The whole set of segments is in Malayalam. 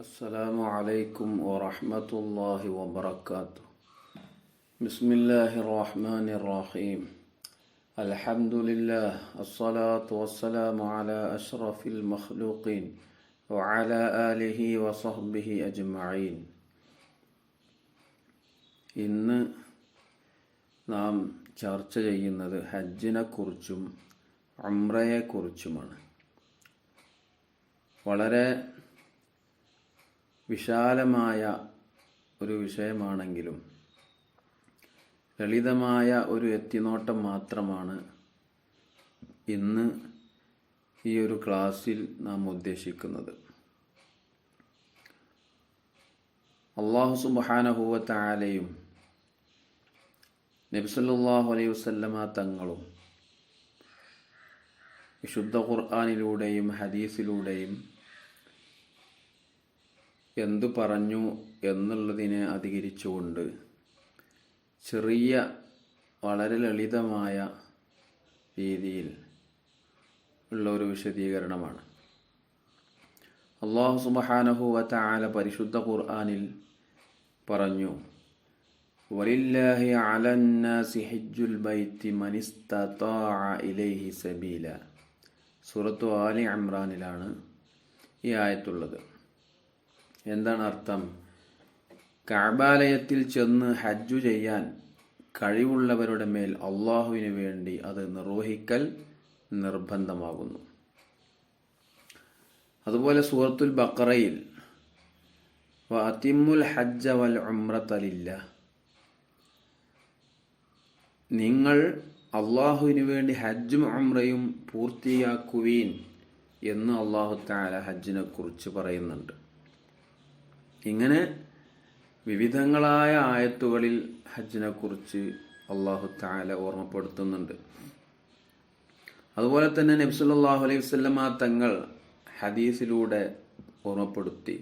السلام عليكم ورحمة الله وبركاته. بسم الله الرحمن الرحيم. الحمد لله، الصلاة والسلام على أشرف المخلوقين وعلى آله وصحبه أجمعين. ഇന്ന് നാം ചർച്ച ചെയ്യുന്നത് ഹജ്ജിനെക്കുറിച്ചും ഉംറയെക്കുറിച്ചുമാണ്. വളരെ വിശാലമായ ഒരു വിഷയമാണെങ്കിലും ലളിതമായ ഒരു എത്തിനോട്ടം മാത്രമാണ് ഇന്ന് ഈ ഒരു ക്ലാസ്സിൽ നാം ഉദ്ദേശിക്കുന്നത്. അല്ലാഹു സുബ്ഹാനഹു വ തആലയും നബി സല്ലല്ലാഹു അലൈഹി വസല്ലമ തങ്ങളും വിശുദ്ധ ഖുർആനിലൂടെയും ഹദീസിലൂടെയും എന്തു പറഞ്ഞു എന്നുള്ളതിനെ അധികരിച്ചുകൊണ്ട് ചെറിയ വളരെ ലളിതമായ രീതിയിൽ ഉള്ള ഒരു വിശദീകരണമാണ്. അല്ലാഹു സുബ്ഹാനഹു വ തആല പരിശുദ്ധ ഖുർആനിൽ പറഞ്ഞു, വലില്ലാഹി അലന്നാസി ഹജ്ജുൽ ബൈത്തി മനിസ്തതാഅ ഇലൈഹി സബീല. സൂറത്തു ആലി ഇംറാനിലാണ് ഈ ആയത്തുള്ളത്. എന്താണ് അർത്ഥം? കഅബാലയത്തിൽ ചെന്ന് ഹജ്ജു ചെയ്യാൻ കഴിവുള്ളവരുടെ മേൽ അള്ളാഹുവിന് വേണ്ടി അത് നിർവഹിക്കൽ നിർബന്ധമാകുന്നു. അതുപോലെ സൂറത്തുൽ ബഖറയിൽ വഅതിമ്മുൽ ഹജ്ജ വൽ ഉംറത ലില്ലാഹ്, നിങ്ങൾ അള്ളാഹുവിന് വേണ്ടി ഹജ്ജും ഉംറയും പൂർത്തിയാക്കുവീൻ എന്ന് അല്ലാഹു തആല ഹജ്ജിനെ കുറിച്ച് പറയുന്നുണ്ട്. ഇങ്ങനെ വിവിധങ്ങളായ ആയത്തുകളിൽ ഹജ്ജിനെ കുറിച്ച് അല്ലാഹു തആല ഓർമ്മപ്പെടുത്തുന്നുണ്ട്. അതുപോലെ തന്നെ നബി സല്ലല്ലാഹു അലൈഹി വസല്ലമ തങ്ങൾ ഹദീസിലൂടെ ഓർമ്മപ്പെടുത്തി,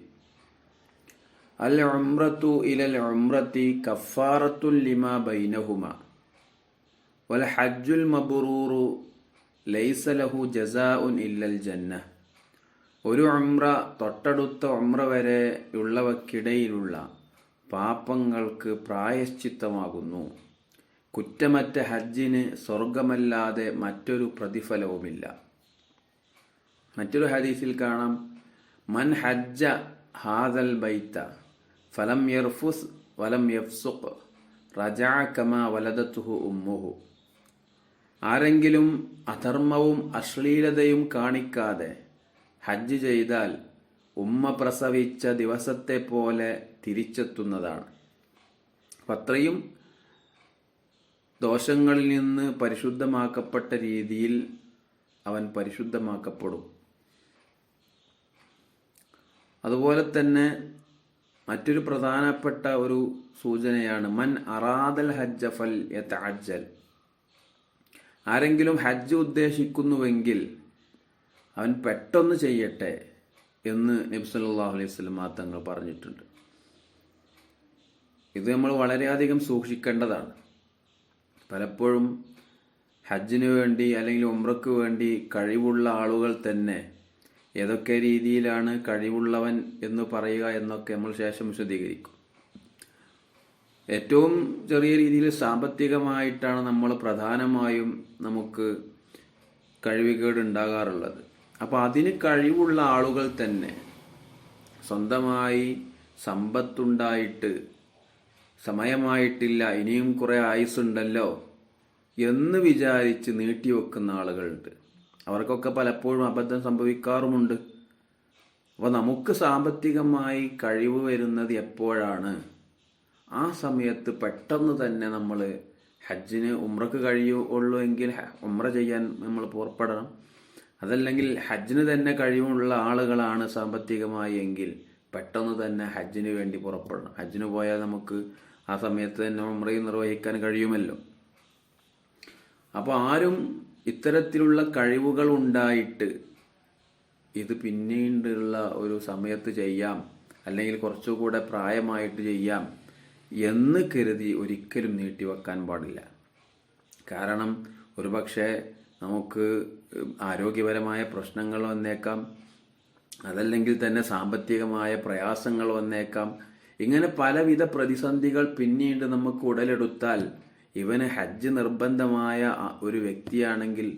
അൽ ഉംറത്തു ഇലൽ ഉംറത്തി കഫാറത്തുൽ ലിമാ ബൈനഹുമാ വൽ ഹജ്ജുൽ മബ്റൂറു ലൈസ ലഹു ജസാഉൻ ഇല്ലൽ ജന്നഹ്. ഒരു ഉംറ തൊട്ടടുത്ത ഉംറ വരെയുള്ളവക്കിടയിലുള്ള പാപങ്ങൾക്ക് പ്രായശ്ചിത്തമാകുന്നു. കുറ്റമറ്റ ഹജ്ജിന് സ്വർഗമല്ലാതെ മറ്റൊരു പ്രതിഫലവുമില്ല. മറ്റൊരു ഹദീസിൽ കാണാം, മൻ ഹജ്ജ ഹാദൽ ബൈത്ത ഫലം യർഫുസ് വലം യഫ്സുഖ് റജഅ കമാ വലദതുഹു ഉമ്മുഹു. ആരെങ്കിലും അധർമ്മവും അശ്ലീലതയും കാണിക്കാതെ ഹജ്ജ് ചെയ്താൽ ഉമ്മ പ്രസവിച്ച ദിവസത്തെ പോലെ തിരിച്ചെത്തുന്നതാണ്. അത്രയും ദോഷങ്ങളിൽ നിന്ന് പരിശുദ്ധമാക്കപ്പെട്ട രീതിയിൽ അവൻ പരിശുദ്ധമാക്കപ്പെടും. അതുപോലെ തന്നെ മറ്റൊരു പ്രധാനപ്പെട്ട ഒരു സൂചനയാണ് മൻ അറാദൽ ഹജ്ജ ഫൽ യതഅജ്ജൽ. ആരെങ്കിലും ഹജ്ജ് ഉദ്ദേശിക്കുന്നുവെങ്കിൽ അവൻ പെട്ടെന്ന് ചെയ്യട്ടെ എന്ന് നബി സല്ലല്ലാഹു അലൈഹി വസല്ലം തങ്ങൾ പറഞ്ഞിട്ടുണ്ട്. ഇത് നമ്മൾ വളരെയധികം സൂക്ഷിക്കേണ്ടതാണ്. പലപ്പോഴും ഹജ്ജിന് വേണ്ടി അല്ലെങ്കിൽ ഉംറയ്ക്ക് വേണ്ടി കഴിവുള്ള ആളുകൾ തന്നെ ഏതൊക്കെ രീതിയിലാണ് കഴിവുള്ളവൻ എന്ന് പറയുക എന്നൊക്കെ നമ്മൾ ശേഷം വിശദീകരിക്കും. ഏറ്റവും ചെറിയ രീതിയിൽ സാമ്പത്തികമായിട്ടാണ് നമ്മൾ പ്രധാനമായും നമുക്ക് കഴിവുകേട് ഉണ്ടാകാറുള്ളത്. അപ്പോൾ അതിന് കഴിവുള്ള ആളുകൾ തന്നെ സ്വന്തമായി സമ്പത്തുണ്ടായിട്ട് സമയമായിട്ടില്ല, ഇനിയും കുറേ ആയുസ്സുണ്ടല്ലോ എന്ന് വിചാരിച്ച് നീട്ടിവെക്കുന്ന ആളുകളുണ്ട്. അവർക്കൊക്കെ പലപ്പോഴും അബദ്ധം സംഭവിക്കാറുമുണ്ട്. അപ്പോൾ നമുക്ക് സാമ്പത്തികമായി കഴിവ് വരുന്നത് എപ്പോഴാണ്? ആ സമയത്ത് പെട്ടെന്ന് തന്നെ നമ്മൾ ഹജ്ജിന് ഉംറക്ക് കഴിയുള്ളൂ എങ്കിൽ ഉംറ ചെയ്യാൻ നമ്മൾ പുറപ്പെടണം. അതല്ലെങ്കിൽ ഹജ്ജിന് തന്നെ കഴിവുള്ള ആളുകളാണ് സാമ്പത്തികമായി എങ്കിൽ പെട്ടെന്ന് തന്നെ ഹജ്ജിന് വേണ്ടി പുറപ്പെടണം. ഹജ്ജിന് പോയാൽ നമുക്ക് ആ സമയത്ത് തന്നെ ഉംറയും നിർവഹിക്കാൻ കഴിയുമല്ലോ. അപ്പോൾ ആരും ഇത്തരത്തിലുള്ള കഴിവുകൾ ഉണ്ടായിട്ട് ഇത് പിന്നീടുള്ള ഒരു സമയത്ത് ചെയ്യാം അല്ലെങ്കിൽ കുറച്ചുകൂടെ പ്രായമായിട്ട് ചെയ്യാം എന്ന് കരുതി ഒരിക്കലും നീട്ടിവെക്കാൻ പാടില്ല. കാരണം ഒരുപക്ഷെ നമുക്ക് ആരോഗ്യപരമായ പ്രശ്നങ്ങൾ വന്നേക്കാം, അതല്ലെങ്കിൽ തന്നെ സാമ്പത്തികമായ പ്രയാസങ്ങൾ വന്നേക്കാം. ഇങ്ങനെ പലവിധ പ്രതിസന്ധികൾ പിന്നീട് നമുക്ക് ഉടലെടുത്താൽ ഇവന് ഹജ്ജ് നിർബന്ധമായ ഒരു വ്യക്തിയാണെങ്കിൽ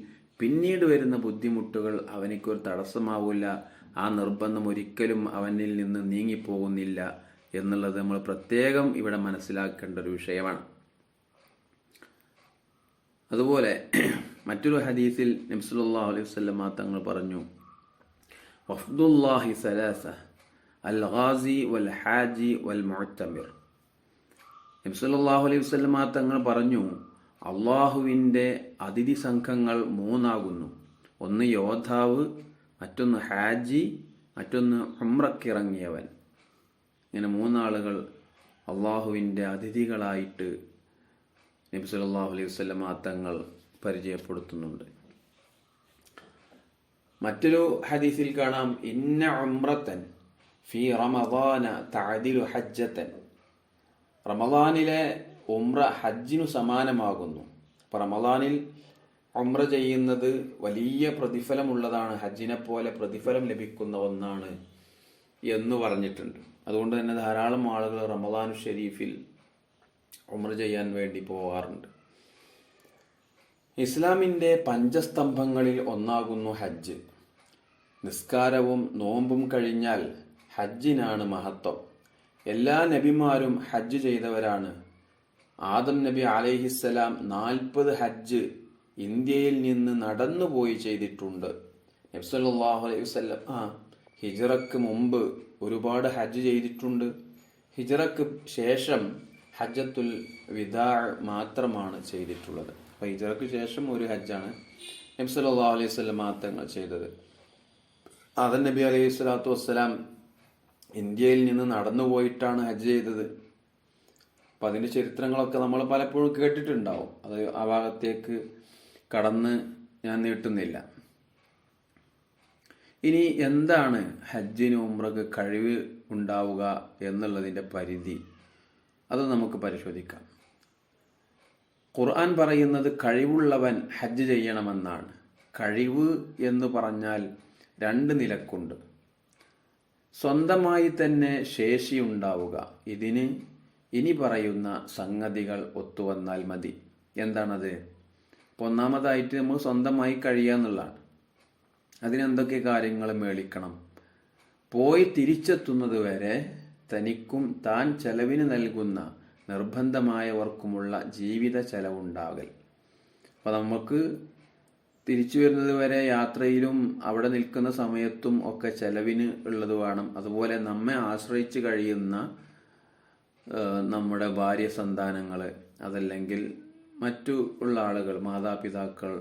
പിന്നീട് വരുന്ന ബുദ്ധിമുട്ടുകൾ അവനിക്കൊരു തടസ്സമാവില്ല. ആ നിർബന്ധം ഒരിക്കലും അവനിൽ നിന്ന് നീങ്ങിപ്പോകുന്നില്ല എന്നുള്ളത് നമ്മൾ പ്രത്യേകം ഇവിടെ മനസ്സിലാക്കേണ്ട ഒരു വിഷയമാണ്. അതുപോലെ മറ്റൊരു ഹദീസിൽ നബി സല്ലല്ലാഹു അലൈഹി വസല്ലം തങ്ങൾ പറഞ്ഞു, വഫ്ദുല്ലാഹി സലാസ അൽ ഗാസി വൽ ഹാജി വൽ മുഅ്തമിർ. നബി സല്ലല്ലാഹു അലൈഹി വസല്ലം തങ്ങൾ പറഞ്ഞു, അള്ളാഹുവിൻ്റെ അതിഥി സംഘങ്ങൾ മൂന്നാകുന്നു. ഒന്ന് യോദ്ധാവ്, മറ്റൊന്ന് ഹാജി, മറ്റൊന്ന് ഉംറക്കിറങ്ങിയവൻ. ഇങ്ങനെ മൂന്നാളുകൾ അള്ളാഹുവിൻ്റെ അതിഥികളായിട്ട് നബി സല്ലല്ലാഹു അലൈഹി വസല്ലം തങ്ങൾ പരിചയപ്പെടുത്തുന്നുണ്ട്. മറ്റൊരു ഹദീസിൽ കാണാം, ഇന്ന ഉംറത്തൻ ഫി റമദാന തഅദിലു ഹജ്ജത്തൻ. റമദാനിലെ ഉംറ ഹജ്ജിനു സമാനമാകുന്നു. അപ്പോൾ റമദാനിൽ ഉംറ ചെയ്യുന്നത് വലിയ പ്രതിഫലമുള്ളതാണ്, ഹജ്ജിനെ പോലെ പ്രതിഫലം ലഭിക്കുന്ന ഒന്നാണ് എന്ന് പറഞ്ഞിട്ടുണ്ട്. അതുകൊണ്ട് തന്നെ ധാരാളം ആളുകൾ റമദാൻ ഷരീഫിൽ ഉംറ ചെയ്യാൻ വേണ്ടി പോകാറുണ്ട്. ഇസ്ലാമിൻ്റെ പഞ്ചസ്തംഭങ്ങളിൽ ഒന്നാകുന്നു ഹജ്ജ്. നിസ്കാരവും നോമ്പും കഴിഞ്ഞാൽ ഹജ്ജിനാണ് മഹത്വം. എല്ലാ നബിമാരും ഹജ്ജ് ചെയ്തവരാണ്. ആദം നബി അലൈഹിസ്സലാം 40 ഹജ്ജ് ഇന്ത്യയിൽ നിന്ന് നടന്നുപോയി ചെയ്തിട്ടുണ്ട്. നബി സല്ലല്ലാഹു അലൈഹി വസല്ലം ഹിജ്റക്ക് മുമ്പ് ഒരുപാട് ഹജ്ജ് ചെയ്തിട്ടുണ്ട്. ഹിജ്റക്ക് ശേഷം ഹജ്ജത്തുൽ വിദാ മാത്രമാണ് ചെയ്തിട്ടുള്ളത്. അപ്പോൾ ഹിജ്റക്ക് ശേഷം ഒരു ഹജ്ജാണ് നബി സല്ലല്ലാഹു അലൈഹി വസല്ലം തങ്ങൾ ചെയ്തത്. ആദം നബി അലൈഹി സ്വലാത്തു വസ്സലാം ഇന്ത്യയിൽ നിന്ന് നടന്നു പോയിട്ടാണ് ഹജ്ജ് ചെയ്തത്. അപ്പം അതിൻ്റെ ചരിത്രങ്ങളൊക്കെ നമ്മൾ പലപ്പോഴും കേട്ടിട്ടുണ്ടാവും. അത് ആ ഭാഗത്തേക്ക് കടന്ന് ഞാൻ നീട്ടുന്നില്ല. ഇനി എന്താണ് ഹജ്ജിന് ഉംറക്ക് കഴിവ് ഉണ്ടാവുക എന്നുള്ളതിൻ്റെ പരിധി, അത് നമുക്ക് പരിശോധിക്കാം. ഖുർആൻ പറയുന്നത് കഴിവുള്ളവൻ ഹജ്ജ് ചെയ്യണമെന്നാണ്. കഴിവ് എന്ന് പറഞ്ഞാൽ 2 നിലക്കുണ്ട്. സ്വന്തമായി തന്നെ ശേഷിയുണ്ടാവുക. ഇതിന് ഇനി പറയുന്ന സംഗതികൾ ഒത്തുവന്നാൽ മതി. എന്താണത്? അപ്പോൾ ഒന്നാമതായിട്ട് നമ്മൾ സ്വന്തമായി കഴിയുക എന്നുള്ളതാണ്. അതിനെന്തൊക്കെ കാര്യങ്ങൾ മേളിക്കണം? പോയി തിരിച്ചെത്തുന്നത് വരെ തനിക്കും താൻ ചെലവിന് നൽകുന്ന നിർബന്ധമായവർക്കുമുള്ള ജീവിത ചെലവുണ്ടാകൽ. അപ്പോൾ നമുക്ക് തിരിച്ചു വരുന്നത് വരെ യാത്രയിലും അവിടെ നിൽക്കുന്ന സമയത്തും ഒക്കെ ചെലവിന് ഉള്ളത് വേണം. അതുപോലെ നമ്മെ ആശ്രയിച്ച് കഴിയുന്ന നമ്മുടെ ഭാര്യ സന്താനങ്ങൾ, അതല്ലെങ്കിൽ മറ്റു ഉള്ള ആളുകൾ, മാതാപിതാക്കൾ,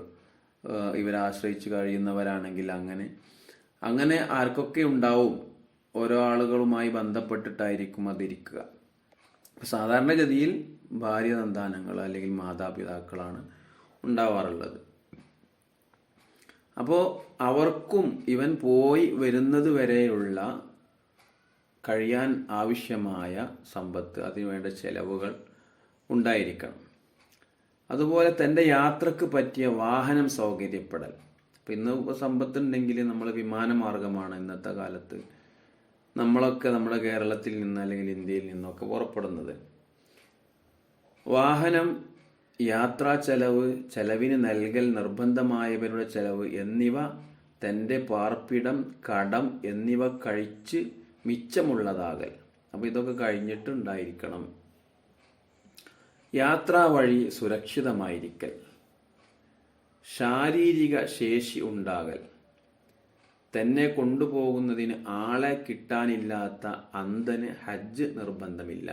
ഇവരെ ആശ്രയിച്ച് കഴിയുന്നവരാണെങ്കിൽ അങ്ങനെ ആർക്കൊക്കെ ഉണ്ടാവും, ഓരോ ആളുകളുമായി ബന്ധപ്പെട്ടിട്ടായിരിക്കും അതിരിക്കുക. സാധാരണഗതിയിൽ ഭാര്യ സന്താനങ്ങൾ അല്ലെങ്കിൽ മാതാപിതാക്കളാണ് ഉണ്ടാവാറുള്ളത്. അപ്പോൾ അവർക്കും ഇവൻ പോയി വരുന്നത് വരെയുള്ള കഴിയാൻ ആവശ്യമായ സമ്പത്ത്, അതിനുവേണ്ട ചെലവുകൾ ഉണ്ടായിരിക്കണം. അതുപോലെ തൻ്റെ യാത്രക്ക് പറ്റിയ വാഹനം സൗകര്യപ്പെടൽ. അപ്പം ഇന്ന് സമ്പത്തുണ്ടെങ്കിൽ നമ്മൾ വിമാനമാർഗമാണ് ഇന്നത്തെ കാലത്ത് നമ്മളൊക്കെ നമ്മുടെ കേരളത്തിൽ നിന്ന് അല്ലെങ്കിൽ ഇന്ത്യയിൽ നിന്നൊക്കെ പുറപ്പെടുന്നത്. വാഹനം, യാത്രാ ചെലവ്, ചെലവിന് നൽകൽ, നിർബന്ധമായവരുടെ ചെലവ് എന്നിവ, തൻ്റെ പാർപ്പിടം, കടം എന്നിവ കഴിച്ച് മിച്ചമുള്ളതാകൽ. അപ്പോൾ ഇതൊക്കെ കഴിഞ്ഞിട്ടുണ്ടായിരിക്കണം. യാത്രാ വഴി സുരക്ഷിതമായിരിക്കൽ, ശാരീരിക ശേഷി ഉണ്ടാകൽ, തന്നെ കൊണ്ടുപോകുന്നതിന് ആളെ കിട്ടാനില്ലാത്ത അന്ധന് ഹജ്ജ് നിർബന്ധമില്ല.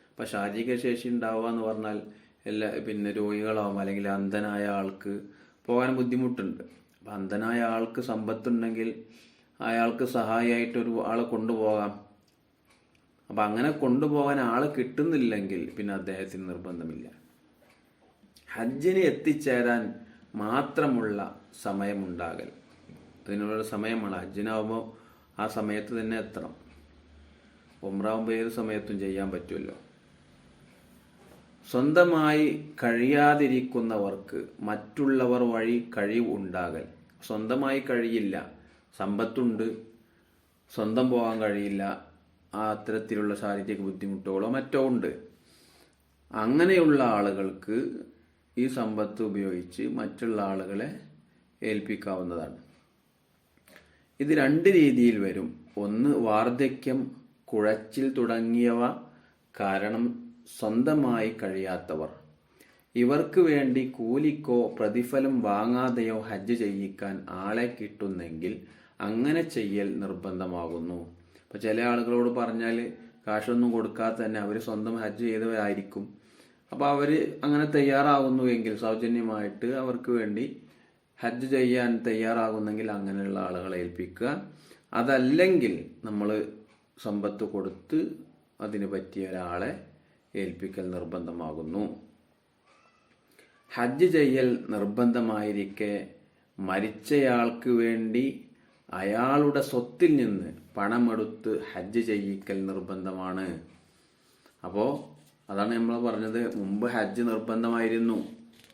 അപ്പം ശാരീരിക ശേഷി ഉണ്ടാവുക എന്ന് പറഞ്ഞാൽ പിന്നെ രോഗികളാവും, അല്ലെങ്കിൽ അന്ധനായ ആൾക്ക് പോകാൻ ബുദ്ധിമുട്ടുണ്ട്. അപ്പം അന്ധനായ ആൾക്ക് സമ്പത്തുണ്ടെങ്കിൽ അയാൾക്ക് സഹായിയായിട്ടൊരു ആളെ കൊണ്ടുപോകാം. അപ്പം അങ്ങനെ കൊണ്ടുപോകാൻ ആളെ കിട്ടുന്നില്ലെങ്കിൽ പിന്നെ അദ്ദേഹത്തിന് നിർബന്ധമില്ല. ഹജ്ജിന് എത്തിച്ചേരാൻ മാത്രമുള്ള സമയമുണ്ടാകൽ, അതിനുള്ള സമയമാണ്. ഹജ്ജിനാവുമ്പോൾ ആ സമയത്ത് തന്നെ എത്തണം. ഉംറാവുമ്പോൾ ഏത് സമയത്തും ചെയ്യാൻ പറ്റുമല്ലോ. സ്വന്തമായി കഴിയാതിരിക്കുന്നവർക്ക് മറ്റുള്ളവർ വഴി കഴിവ് ഉണ്ടാകൽ. സ്വന്തമായി കഴിയില്ല, സമ്പത്തുണ്ട്, സ്വന്തം പോകാൻ കഴിയില്ല, അത്തരത്തിലുള്ള ശാരീരിക ബുദ്ധിമുട്ടുകളോ മറ്റോ ഉണ്ട്. അങ്ങനെയുള്ള ആളുകൾക്ക് ഈ സമ്പത്ത് ഉപയോഗിച്ച് മറ്റുള്ള ആളുകളെ ഏൽപ്പിക്കാവുന്നതാണ്. ഇത് രണ്ട് രീതിയിൽ വരും. ഒന്ന്, വാർദ്ധക്യം, കുഴച്ചിൽ തുടങ്ങിയവ കാരണം സ്വന്തമായി കഴിയാത്തവർ. ഇവർക്ക് വേണ്ടി കൂലിക്കോ പ്രതിഫലം വാങ്ങാതെയോ ഹജ്ജ് ചെയ്യിക്കാൻ ആളെ കിട്ടുന്നെങ്കിൽ അങ്ങനെ ചെയ്യൽ നിർബന്ധമാകുന്നു. അപ്പോൾ ചില ആളുകളോട് പറഞ്ഞാൽ കാശൊന്നും കൊടുക്കാതെ തന്നെ അവർ സ്വന്തം ഹജ്ജ് ചെയ്തവരായിരിക്കും. അപ്പോൾ അവർ അങ്ങനെ തയ്യാറാകുന്നുവെങ്കിൽ സൗജന്യമായിട്ട് അവർക്ക് വേണ്ടി ഹജ്ജ് ചെയ്യാൻ തയ്യാറാകുന്നെങ്കിൽ അങ്ങനെയുള്ള ആളുകളെ ഏൽപ്പിക്കുക. അതല്ലെങ്കിൽ നമ്മൾ സമ്പത്ത് കൊടുത്ത് അതിന് പറ്റിയ ഒരാളെ ഏൽപ്പിക്കൽ നിർബന്ധമാകുന്നു. ഹജ്ജ് ചെയ്യൽ നിർബന്ധമായിരിക്കെ മരിച്ചയാൾക്ക് വേണ്ടി അയാളുടെ സ്വത്തിൽ നിന്ന് പണമെടുത്ത് ഹജ്ജ് ചെയ്യിക്കൽ നിർബന്ധമാണ്. അപ്പോൾ അതാണ് നമ്മൾ പറഞ്ഞത്, മുമ്പ് ഹജ്ജ് നിർബന്ധമായിരുന്നു,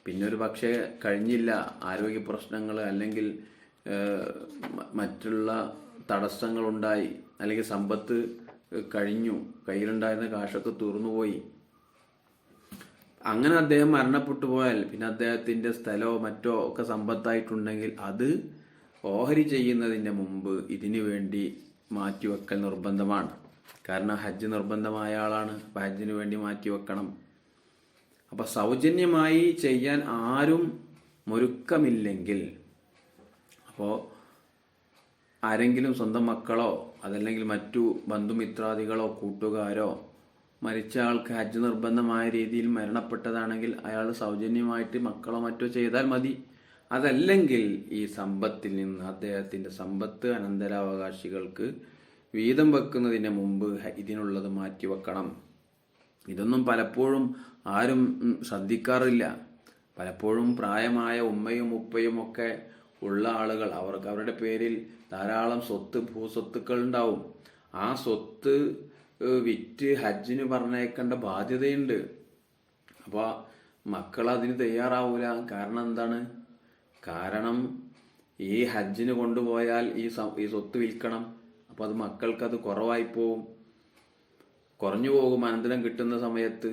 പിന്നെ ഒരു പക്ഷേ കഴിഞ്ഞില്ല, ആരോഗ്യ പ്രശ്നങ്ങൾ അല്ലെങ്കിൽ മറ്റുള്ള തടസ്സങ്ങളുണ്ടായി, അല്ലെങ്കിൽ സമ്പത്ത് കഴിഞ്ഞു, കയ്യിലുണ്ടായിരുന്ന കാശൊക്കെ തീർന്നുപോയി, അങ്ങനെ അദ്ദേഹം മരണപ്പെട്ടു പോയാൽ പിന്നെ അദ്ദേഹത്തിൻ്റെ സ്ഥലമോ മറ്റോ ഒക്കെ സമ്പത്തായിട്ടുണ്ടെങ്കിൽ അത് ഓഹരി ചെയ്യുന്നതിൻ്റെ മുമ്പ് ഇതിനു വേണ്ടി മാറ്റിവെക്കൽ നിർബന്ധമാണ്. കാരണം ഹജ്ജ് നിർബന്ധമായ ആളാണ്, അപ്പം ഹജ്ജിന് വേണ്ടി മാറ്റിവെക്കണം. അപ്പം സൗജന്യമായി ചെയ്യാൻ ആരും ഒരുക്കമില്ലെങ്കിൽ, അപ്പോൾ ആരെങ്കിലും സ്വന്തം മക്കളോ അതല്ലെങ്കിൽ മറ്റു ബന്ധുമിത്രാദികളോ കൂട്ടുകാരോ മരിച്ച ആൾക്ക് ഹജ്ജ് നിർബന്ധമായ രീതിയിൽ മരണപ്പെട്ടതാണെങ്കിൽ അയാൾ സൗജന്യമായിട്ട് മക്കളോ മറ്റോ ചെയ്താൽ മതി. അതല്ലെങ്കിൽ ഈ സമ്പത്തിൽ നിന്ന് അദ്ദേഹത്തിൻ്റെ സമ്പത്ത് അനന്തരാവകാശികൾക്ക് വീതം വെക്കുന്നതിന് മുമ്പ് ഇതിനുള്ളത് മാറ്റിവെക്കണം. ഇതൊന്നും പലപ്പോഴും ആരും ശ്രദ്ധിക്കാറില്ല. പലപ്പോഴും പ്രായമായ ഉമ്മയും ഉപ്പയും ഒക്കെ ഉള്ള ആളുകൾ, അവർക്ക് അവരുടെ പേരിൽ ധാരാളം ഭൂസ്വത്തുക്കൾ ഉണ്ടാവും. ആ സ്വത്ത് വിറ്റ് ഹജ്ജിന് പറഞ്ഞേക്കേണ്ട ബാധ്യതയുണ്ട്. അപ്പോൾ മക്കൾ അതിന് തയ്യാറാവൂല. കാരണം എന്താണ്? കാരണം ഈ ഹജ്ജിന് കൊണ്ടുപോയാൽ ഈ സ്വത്ത് വിൽക്കണം. അപ്പോൾ അത് മക്കൾക്കത് കുറവായി പോവും, കുറഞ്ഞു പോകും അനന്തരം കിട്ടുന്ന സമയത്ത്.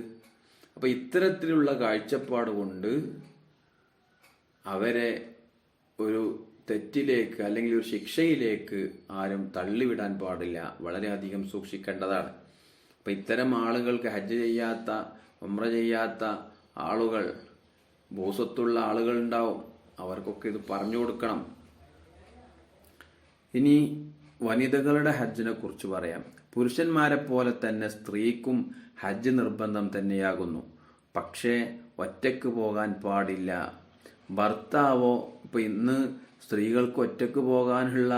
അപ്പോൾ ഇത്തരത്തിലുള്ള കാഴ്ചപ്പാട് കൊണ്ട് അവരെ ഒരു തെറ്റിലേക്ക് അല്ലെങ്കിൽ ഒരു ശിക്ഷയിലേക്ക് ആരും തള്ളിവിടാൻ പാടില്ല. വളരെയധികം സൂക്ഷിക്കേണ്ടതാണ്. അപ്പം ഇത്തരം ആളുകൾക്ക് ഹജ്ജ് ചെയ്യാത്ത, ഉംറ ചെയ്യാത്ത ആളുകൾ, ഭൂസ്വത്തുള്ള ആളുകൾ ഉണ്ടാവും, അവർക്കൊക്കെ ഇത് പറഞ്ഞു കൊടുക്കണം. ഇനി വനിതകളുടെ ഹജ്ജിനെ കുറിച്ച് പറയാം. പുരുഷന്മാരെ പോലെ തന്നെ സ്ത്രീക്കും ഹജ്ജ് നിർബന്ധം തന്നെയാകുന്നു. പക്ഷേ ഒറ്റയ്ക്ക് പോകാൻ പാടില്ല. ഭർത്താവോ, ഇപ്പം ഇന്ന് സ്ത്രീകൾക്ക് ഒറ്റയ്ക്ക് പോകാനുള്ള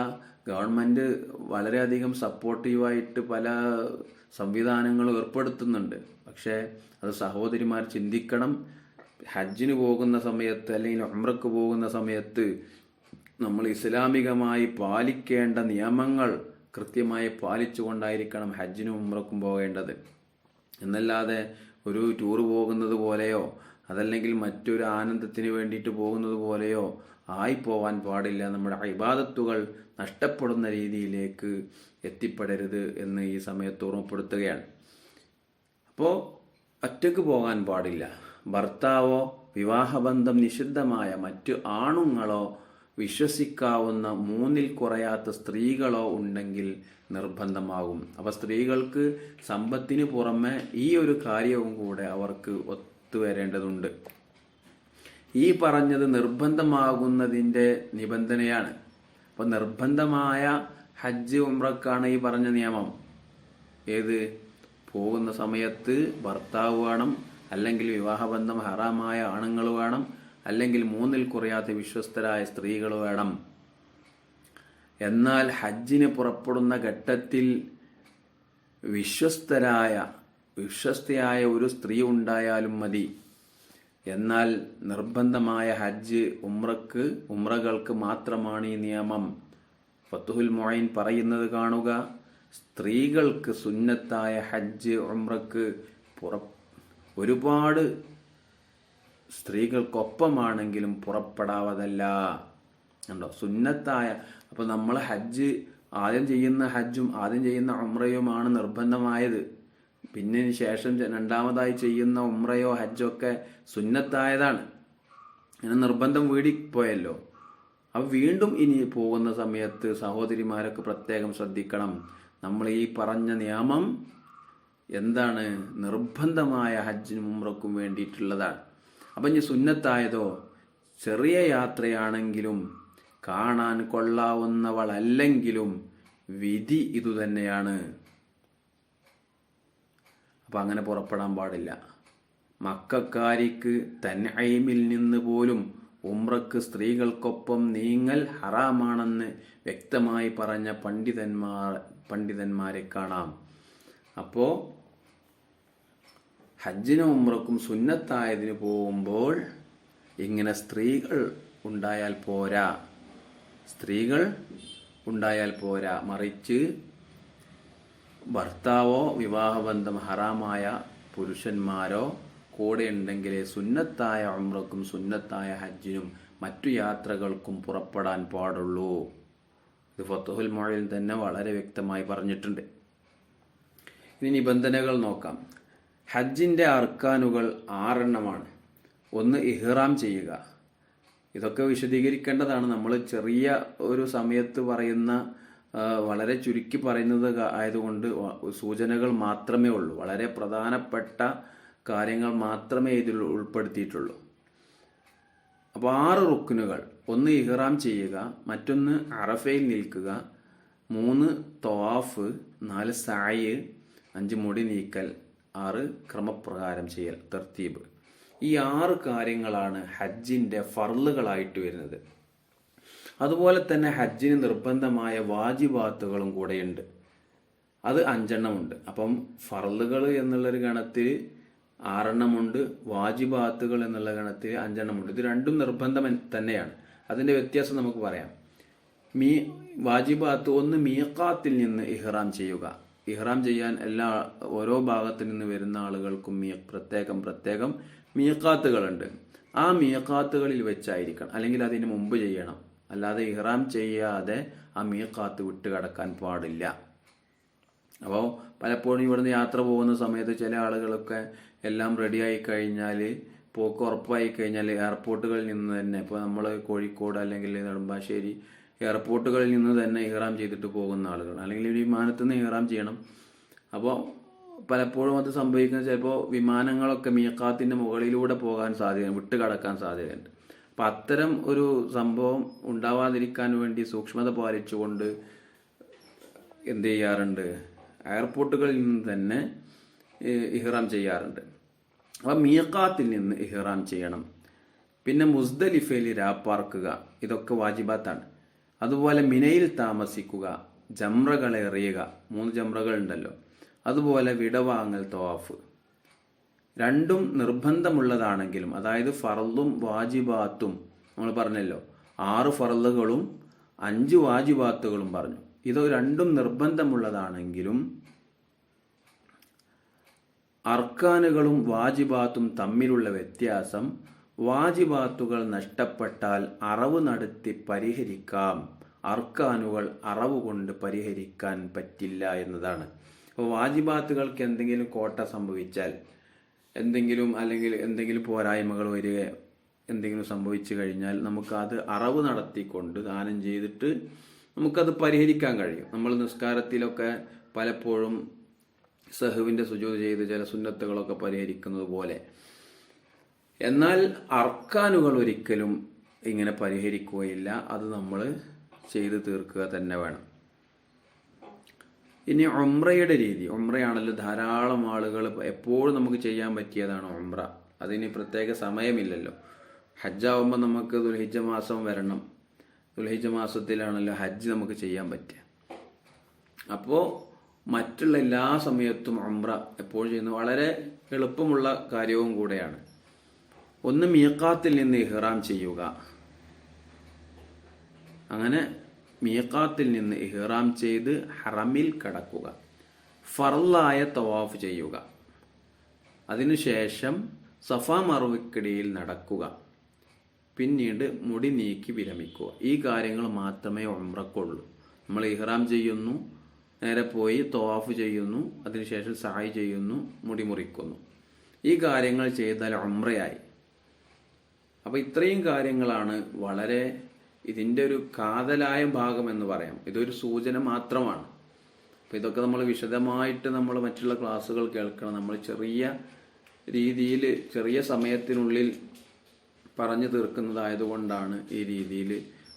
ഗവൺമെൻറ് വളരെയധികം സപ്പോർട്ടീവായിട്ട് പല സംവിധാനങ്ങളും ഏർപ്പെടുത്തുന്നുണ്ട്. പക്ഷേ അത് സഹോദരിമാർ ചിന്തിക്കണം. ഹജ്ജിന് പോകുന്ന സമയത്ത് അല്ലെങ്കിൽ ഉംറക്ക് പോകുന്ന സമയത്ത് നമ്മൾ ഇസ്ലാമികമായി പാലിക്കേണ്ട നിയമങ്ങൾ കൃത്യമായി പാലിച്ചുകൊണ്ടായിരിക്കണം ഹജ്ജിനും ഉംറക്കും പോകേണ്ടത്. എന്നല്ലാതെ ഒരു ടൂർ പോകുന്നത് പോലെയോ അതല്ലെങ്കിൽ മറ്റൊരു ആനന്ദത്തിന് വേണ്ടിയിട്ട് പോകുന്നത് പോലെയോ ആയിപ്പോവാൻ പാടില്ല. നമ്മുടെ ഇബാദത്തുകൾ നഷ്ടപ്പെടുന്ന രീതിയിലേക്ക് എത്തിപ്പെടരുത് എന്ന് ഈ സമയത്ത് ഓർമ്മപ്പെടുത്തുകയാണ്. അപ്പോൾ ഒറ്റയ്ക്ക് പോകാൻ പാടില്ല. ഭർത്താവോ വിവാഹബന്ധം നിഷിദ്ധമായ മറ്റു ആണുങ്ങളോ വിശ്വസിക്കാവുന്ന 3-ൽ കുറയാത്ത സ്ത്രീകളോ ഉണ്ടെങ്കിൽ നിർബന്ധമാകും. അപ്പോൾ സ്ത്രീകൾക്ക് സമ്പത്തിന് പുറമെ ഈ ഒരു കാര്യവും കൂടെ അവർക്ക് ഒത്തുവരേണ്ടതുണ്ട്. ഈ പറഞ്ഞത് നിർബന്ധമാകുന്നതിൻ്റെ നിബന്ധനയാണ്. അപ്പോൾ നിർബന്ധമായ ഹജ്ജ് ഉംറക്കാണ് ഈ പറഞ്ഞ നിയമം. ഏത്? പോകുന്ന സമയത്ത് ഭർത്താവ് വേണം, അല്ലെങ്കിൽ വിവാഹബന്ധം ഹറാമായ ആണുങ്ങൾ വേണം, അല്ലെങ്കിൽ 3-ൽ കുറയാത്ത വിശ്വസ്തരായ സ്ത്രീകൾ വേണം. എന്നാൽ ഹജ്ജിന് പുറപ്പെടുന്ന ഘട്ടത്തിൽ വിശ്വസ്തയായ ഒരു സ്ത്രീ ഉണ്ടായാലും മതി. എന്നാൽ നിർബന്ധമായ ഹജ്ജ് ഉംറകൾക്ക് മാത്രമാണ് ഈ നിയമം. ഫത്തുഹുൽ മുഈൻ പറയുന്നത് കാണുക. സ്ത്രീകൾക്ക് സുന്നത്തായ ഹജ്ജ് ഉംറക്ക് ഒരുപാട് സ്ത്രീകൾക്കൊപ്പമാണെങ്കിലും പുറപ്പെടാവതല്ല. ഉണ്ടോ? സുന്നത്തായ, അപ്പോൾ നമ്മൾ ഹജ്ജ് ആദ്യം ചെയ്യുന്ന ഹജ്ജും ആദ്യം ചെയ്യുന്ന ഉംറയുമാണ് നിർബന്ധമായത്. പിന്നെ ശേഷം രണ്ടാമതായി ചെയ്യുന്ന ഉംറയോ ഹജ്ജോ ഒക്കെ സുന്നത്തായതാണ്. അങ്ങനെ നിർബന്ധം വീടിപ്പോയല്ലോ. അപ്പം വീണ്ടും ഇനി പോകുന്ന സമയത്ത് സഹോദരിമാരൊക്കെ പ്രത്യേകം ശ്രദ്ധിക്കണം. നമ്മൾ ഈ പറഞ്ഞ നിയമം എന്താണ്? നിർബന്ധമായ ഹജ്ജിനും ഉംറക്കും വേണ്ടിയിട്ടുള്ളതാണ്. അപ്പം ഇനി സുന്നത്തായതോ ചെറിയ യാത്രയാണെങ്കിലും കാണാൻ കൊള്ളാവുന്നവളല്ലെങ്കിലും വിധി ഇതുതന്നെയാണ്. അപ്പം അങ്ങനെ പുറപ്പെടാൻ പാടില്ല. മക്കക്കാരിക്ക് തൻഈമിൽ നിന്ന് പോലും ഉംറക്ക് സ്ത്രീകൾക്കൊപ്പം നീങ്ങൽ ഹറാമാണെന്ന് വ്യക്തമായി പറഞ്ഞ പണ്ഡിതന്മാരെ കാണാം. അപ്പോൾ ഹജ്ജിനും ഉംറക്കും സുന്നത്തായതിന് പോകുമ്പോൾ ഇങ്ങനെ സ്ത്രീകൾ ഉണ്ടായാൽ പോരാ, മറിച്ച് ഭർത്താവോ വിവാഹബന്ധം ഹറാമായ പുരുഷന്മാരോ കൂടെ ഉണ്ടെങ്കിലേ സുന്നത്തായ ഉംറക്കും സുന്നത്തായ ഹജ്ജിനും മറ്റു യാത്രകൾക്കും പുറപ്പെടാൻ പാടുള്ളൂ. ഇത് ഫത്ഹുൽ മുഈൻ തന്നെ വളരെ വ്യക്തമായി പറഞ്ഞിട്ടുണ്ട്. ഇനി നിബന്ധനകൾ നോക്കാം. ഹജ്ജിൻ്റെ അർക്കാനുകൾ 6 എണ്ണമാണ്. 1 ഇഹ്റാം ചെയ്യുക. ഇതൊക്കെ വിശദീകരിക്കേണ്ടതാണ്. നമ്മൾ ചെറിയ ഒരു സമയത്ത് പറയുന്ന വളരെ ചുരുക്കി പറയുന്നത് ആയതുകൊണ്ട് സൂചനകൾ മാത്രമേ ഉള്ളൂ. വളരെ പ്രധാനപ്പെട്ട കാര്യങ്ങൾ മാത്രമേ ഇതിൽ ഉൾപ്പെടുത്തിയിട്ടുള്ളൂ. അപ്പോൾ 6 റുക്നുകൾ. 1 ഇഹ്റാം ചെയ്യുക, മറ്റൊന്ന് അറഫയിൽ നിൽക്കുക, 3 തവാഫ്, 4 സഅയ്, 5 മുടി നീക്കൽ, 6 ക്രമപ്രകാരം ചെയ്യൽ, തർത്തീബ്. ഈ 6 കാര്യങ്ങളാണ് ഹജ്ജിൻ്റെ ഫർളുകളായിട്ട് വരുന്നത്. അതുപോലെ തന്നെ ഹജ്ജിന് നിർബന്ധമായ വാജിബാത്തുകളും കൂടെയുണ്ട്. അത് 5 എണ്ണമുണ്ട്. അപ്പം ഫർളുകൾ എന്നുള്ളൊരു ഗണത്തിൽ 6 എണ്ണമുണ്ട്, വാജിബാത്തുകൾ എന്നുള്ള ഗണത്തിൽ 5 എണ്ണമുണ്ട്. ഇത് രണ്ടും നിർബന്ധം തന്നെയാണ്. അതിൻ്റെ വ്യത്യാസം നമുക്ക് പറയാം. വാജിബാത്ത് 1 മീഖാത്തിൽ നിന്ന് ഇഹ്റാം ചെയ്യുക. ഇഹ്റാം ചെയ്യാൻ ഓരോ ഭാഗത്തു നിന്ന് വരുന്ന ആളുകൾക്കും പ്രത്യേകം മീഖാത്തുകളുണ്ട്. ആ മീഖാത്തുകളിൽ വെച്ചായിരിക്കണം, അല്ലെങ്കിൽ അതിന് മുമ്പ് ചെയ്യണം. അല്ലാതെ ഇഹ്റാം ചെയ്യാതെ ആ മീഖാത്ത് വിട്ട് കടക്കാൻ പാടില്ല. അപ്പോൾ പലപ്പോഴും ഇവിടുന്ന് യാത്ര പോകുന്ന സമയത്ത് ചില ആളുകളൊക്കെ എല്ലാം റെഡിയായി കഴിഞ്ഞാൽ, പോക്ക് ഉറപ്പായി കഴിഞ്ഞാൽ എയർപോർട്ടുകളിൽ നിന്ന് തന്നെ, ഇപ്പോൾ നമ്മൾ കോഴിക്കോട് അല്ലെങ്കിൽ നെടുമ്പാശ്ശേരി എയർപോർട്ടുകളിൽ നിന്ന് തന്നെ ഇഹ്റാം ചെയ്തിട്ട് പോകുന്ന ആളുകൾ, അല്ലെങ്കിൽ വിമാനത്തിൽ നിന്ന് ഇഹ്റാം ചെയ്യണം. അപ്പോൾ പലപ്പോഴും അത് സംഭവിക്കുന്നത് ചിലപ്പോൾ വിമാനങ്ങളൊക്കെ മീഖാത്തിൻ്റെ മുകളിലൂടെ പോകാൻ സാധ്യത, വിട്ട് കടക്കാൻ സാധ്യതയുണ്ട്. അപ്പം അത്തരം ഒരു സംഭവം ഉണ്ടാവാതിരിക്കാൻ വേണ്ടി സൂക്ഷ്മത പാലിച്ചുകൊണ്ട് എന്ത് ചെയ്യാറുണ്ട്? എയർപോർട്ടുകളിൽ നിന്ന് തന്നെ ഇഹ്റാം ചെയ്യാറുണ്ട്. അപ്പം മീഖാത്തിൽ നിന്ന് ഇഹ്റാം ചെയ്യണം. പിന്നെ മുസ്ദലിഫയിൽ രാപ്പാർക്കുക, ഇതൊക്കെ വാജിബാത്താണ്. അതുപോലെ മിനയിൽ താമസിക്കുക, ജംറകളെ എറിയുക, 3 ജംറകൾ ഉണ്ടല്ലോ. അതുപോലെ വിടവാങ്ങൽ തവാഫ്. രണ്ടും നിർബന്ധമുള്ളതാണെങ്കിലും, അതായത് ഫർളും വാജിബാത്തും നമ്മൾ പറഞ്ഞല്ലോ, 6 ഫർളുകളും 5 വാജിബാത്തുകളും പറഞ്ഞു. ഇത് രണ്ടും നിർബന്ധമുള്ളതാണെങ്കിലും അർക്കാനുകളും വാജിബാത്തും തമ്മിലുള്ള വ്യത്യാസം, വാജിബാത്തുകൾ നഷ്ടപ്പെട്ടാൽ അറവ് നടത്തി പരിഹരിക്കാം, അർക്കാനുകൾ അറവ് കൊണ്ട് പരിഹരിക്കാൻ പറ്റില്ല എന്നതാണ്. അപ്പോൾ വാജിബാത്തുകൾക്ക് എന്തെങ്കിലും കോട്ട സംഭവിച്ചാൽ, എന്തെങ്കിലും പോരായ്മകൾ വരികയോ എന്തെങ്കിലും സംഭവിച്ചു കഴിഞ്ഞാൽ നമുക്കത് അറവ് നടത്തിക്കൊണ്ട് ദാനം ചെയ്തിട്ട് നമുക്കത് പരിഹരിക്കാൻ കഴിയും. നമ്മൾ നിസ്കാരത്തിലൊക്കെ പലപ്പോഴും സഹുവിൻ്റെ സുജൂദ് ചെയ്ത് ചില സുന്നത്തുകളൊക്കെ പരിഹരിക്കുന്നത് പോലെ. എന്നാൽ അർക്കാനുകൾ ഒരിക്കലും ഇങ്ങനെ പരിഹരിക്കുകയില്ല. അത് നമ്മൾ ചെയ്ത് തീർക്കുക തന്നെ വേണം. ഇനി ഉംറയുടെ രീതി. ഉംറയാണല്ലോ ധാരാളം ആളുകൾ എപ്പോഴും നമുക്ക് ചെയ്യാൻ പറ്റിയതാണ് ഉംറ. അതിന് പ്രത്യേക സമയമില്ലല്ലോ. ഹജ്ജാവുമ്പോൾ നമുക്ക് ദുൽഹിജ്ജ മാസം വരണം. ദുൽഹിജ്ജ മാസത്തിലാണല്ലോ ഹജ്ജ് നമുക്ക് ചെയ്യാൻ പറ്റുക. അപ്പോൾ മറ്റുള്ള എല്ലാ സമയത്തും ഉംറ എപ്പോഴും ചെയ്യുന്നത് വളരെ എളുപ്പമുള്ള കാര്യവും കൂടെയാണ്. 1 മീഖാത്തിൽ നിന്ന് ഇഹ്റാം ചെയ്യുക. അങ്ങനെ മീഖാത്തിൽ നിന്ന് ഇഹ്റാം ചെയ്ത് ഹറമിൽ കടക്കുക. ഫർളായ തവാഫ് ചെയ്യുക. അതിനുശേഷം സഫാ മറുവക്കിടയിൽ നടക്കുക. പിന്നീട് മുടി നീക്കി വിരമിക്കുക. ഈ കാര്യങ്ങൾ മാത്രമേ ഉംറക്കുള്ളൂ. നമ്മൾ ഇഹ്റാം ചെയ്യുന്നു, നേരെ പോയി തവാഫ് ചെയ്യുന്നു, അതിനുശേഷം സഅയ് ചെയ്യുന്നു, മുടി മുറിക്കുന്നു. ഈ കാര്യങ്ങൾ ചെയ്താൽ ഉംറയായി. അപ്പോൾ ഇത്രയും കാര്യങ്ങളാണ് വളരെ ഇതിൻ്റെ ഒരു കാതലായ ഭാഗം എന്ന് പറയാം. ഇതൊരു സൂചന മാത്രമാണ്. അപ്പോൾ ഇതൊക്കെ നമ്മൾ വിശദമായിട്ട് നമ്മൾ മറ്റുള്ള ക്ലാസ്സുകൾ കേൾക്കണം. നമ്മൾ ചെറിയ രീതിയിൽ ചെറിയ സമയത്തിനുള്ളിൽ പറഞ്ഞു തീർക്കുന്നതായതുകൊണ്ടാണ് ഈ രീതിയിൽ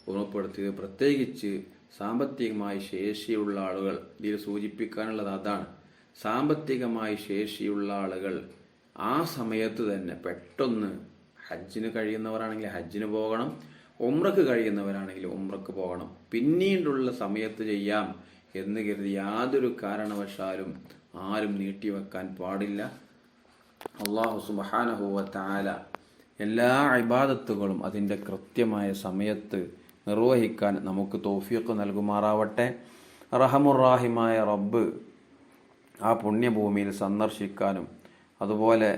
ഓർമ്മപ്പെടുത്തിയത്. പ്രത്യേകിച്ച് സാമ്പത്തികമായി ശേഷിയുള്ള ആളുകൾ, ഇതിൽ സൂചിപ്പിക്കാനുള്ളത് അതാണ്. സാമ്പത്തികമായി ശേഷിയുള്ള ആളുകൾ ആ സമയത്ത് തന്നെ പെട്ടെന്ന് ഹജ്ജിന് കഴിയുന്നവരാണെങ്കിൽ ഹജ്ജിന് പോകണം, ഉംറക്ക് കഴിയുന്നവരാണെങ്കിൽ ഉംറക്ക് പോകണം. പിന്നീടുള്ള സമയത്ത് ചെയ്യാം എന്ന് കരുതി യാതൊരു കാരണവശാലും ആരും നീട്ടിവെക്കാൻ പാടില്ല. അല്ലാഹു സുബ്ഹാനഹു വ തആല എല്ലാ ഇബാദത്തുകളും അതിൻ്റെ കൃത്യമായ സമയത്ത് നിർവഹിക്കാൻ നമുക്ക് തൗഫീഖ് നൽകുമാറാവട്ടെ. റഹമുറാഹിമായ റബ്ബ് ആ പുണ്യഭൂമിയിൽ സന്ദർശിക്കാനും അതുപോലെ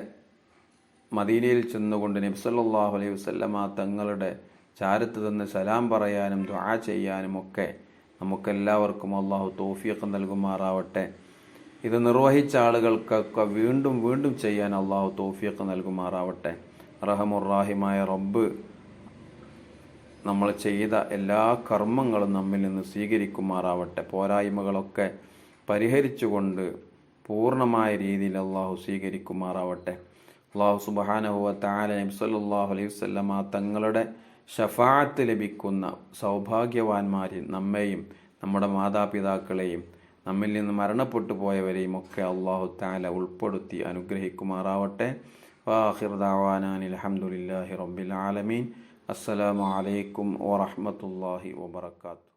മദീനയിൽ ചെന്നുകൊണ്ട് നബി സല്ലല്ലാഹു അലൈഹി വസല്ലമ തങ്ങളുടെ ചാരത്ത് നിന്ന് സലാം പറയാനും ദുആ ചെയ്യാനും ഒക്കെ നമുക്കെല്ലാവർക്കും അള്ളാഹു തൗഫീഖ് നൽകുമാറാവട്ടെ. ഇത് നിർവഹിച്ച ആളുകൾക്കൊക്കെ വീണ്ടും വീണ്ടും ചെയ്യാൻ അള്ളാഹു തൗഫീഖ് നൽകുമാറാവട്ടെ. റഹമുറാഹിമായ റബ്ബ് നമ്മൾ ചെയ്ത എല്ലാ കർമ്മങ്ങളും നമ്മിൽ നിന്ന് സ്വീകരിക്കുമാറാവട്ടെ. പോരായ്മകളൊക്കെ പരിഹരിച്ചുകൊണ്ട് പൂർണ്ണമായ രീതിയിൽ അള്ളാഹു സ്വീകരിക്കുമാറാവട്ടെ. അള്ളാഹു സുബ്ഹാനഹു വ തആല നബി സല്ലല്ലാഹു അലൈഹി വസല്ലമ തങ്ങളുടെ ശഫാഅത്ത് ലഭിക്കുന്ന സൗഭാഗ്യവാന്മാരിൽ നമ്മെയും നമ്മുടെ മാതാപിതാക്കളെയും നമ്മിൽ നിന്ന് മരണപ്പെട്ടു പോയവരെയും ഒക്കെ അള്ളാഹു തആല ഉൾപ്പെടുത്തി അനുഗ്രഹിക്കുമാറാവട്ടെ. വആഖിറു ദഅവാനാ അൽഹംദുലില്ലാഹി റബ്ബിൽ ആലമീൻ. അസ്സലാമു അലൈക്കും വറഹ്മത്തുള്ളാഹി വബറകാതുഹു.